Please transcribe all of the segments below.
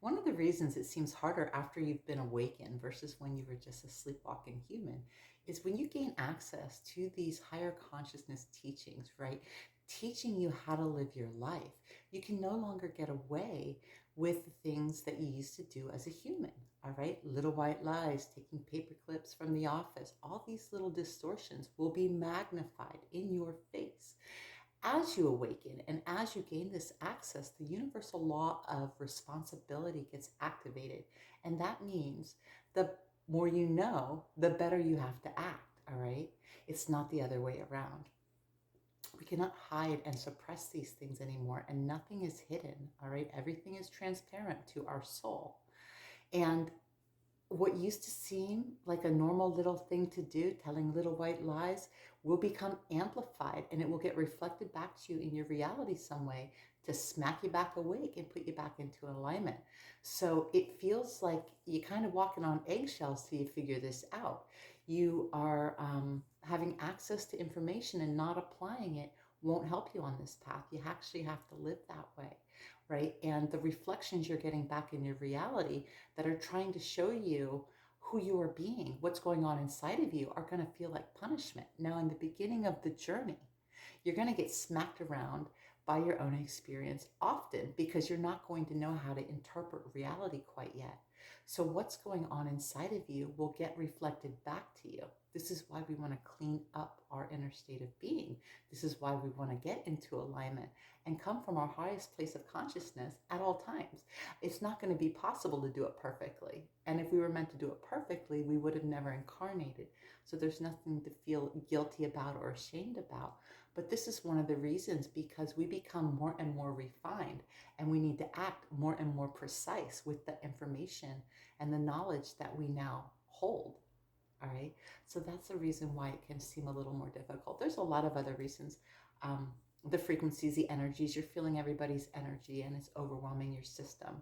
One of the reasons it seems harder after you've been awakened versus when you were just a sleepwalking human is when you gain access to these higher consciousness teachings, right? Teaching you how to live your life. You can no longer get away with the things that you used to do as a human, all right? Little white lies, taking paper clips from the office, all these little distortions will be magnified in your face. As you awaken and as you gain this access, the universal law of responsibility gets activated. And that means the more you know, the better you have to act, all right? It's not the other way around. We cannot hide and suppress these things anymore, and nothing is hidden, all right? Everything is transparent to our soul. And what used to seem like a normal little thing to do, telling little white lies, will become amplified and it will get reflected back to you in your reality some way to smack you back awake and put you back into alignment. So it feels like you're kind of walking on eggshells till you figure this out. You are having access to information and not applying it won't help you on this path. You actually have to live that way, right? And the reflections you're getting back in your reality that are trying to show you who you are being, what's going on inside of you, are going to feel like punishment. Now, in the beginning of the journey, you're going to get smacked around by your own experience often because you're not going to know how to interpret reality quite yet. So, what's going on inside of you will get reflected back to you. This is why we want to clean up our inner state of being. This is why we want to get into alignment and come from our highest place of consciousness at all times. It's not going to be possible to do it perfectly. And if we were meant to do it perfectly, we would have never incarnated. So there's nothing to feel guilty about or ashamed about. But this is one of the reasons, because we become more and more refined and we need to act more and more precise with the information and the knowledge that we now hold. All right. So that's the reason why it can seem a little more difficult. There's a lot of other reasons. Um, the frequencies, the energies, you're feeling everybody's energy and it's overwhelming your system.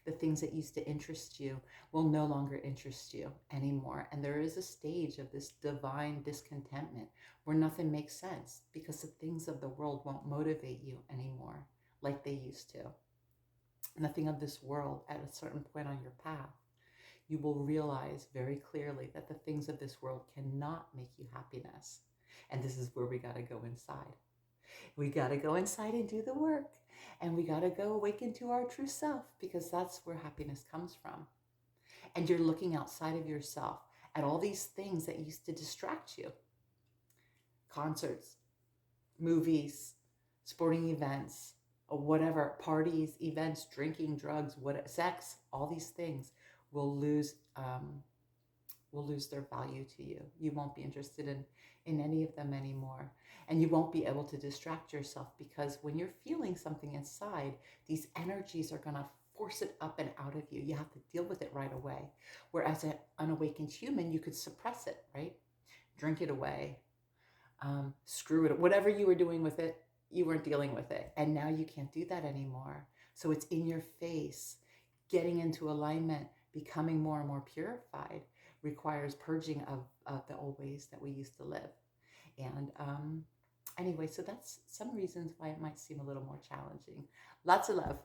The things that used to interest you will no longer interest you anymore. And there is a stage of this divine discontentment where nothing makes sense because the things of the world won't motivate you anymore like they used to. Nothing of this world at a certain point on your path. You will realize very clearly that the things of this world cannot make you happiness. And this is where we got to go inside. We got to go inside and do the work. And we got to go awaken to our true self because that's where happiness comes from. And you're looking outside of yourself at all these things that used to distract you: concerts, movies, sporting events, or whatever, parties, events, drinking, drugs, sex, all these things will lose their value to you. You won't be interested in any of them anymore. And you won't be able to distract yourself because when you're feeling something inside, these energies are going to force it up and out of you. You have to deal with it right away. Whereas an unawakened human, you could suppress it, right? Drink it away, screw it, whatever you were doing with it, you weren't dealing with it. And now you can't do that anymore. So it's in your face. Getting into alignment, becoming more and more purified requires purging of the old ways that we used to live. And anyway, so that's some reasons why it might seem a little more challenging. Lots of love.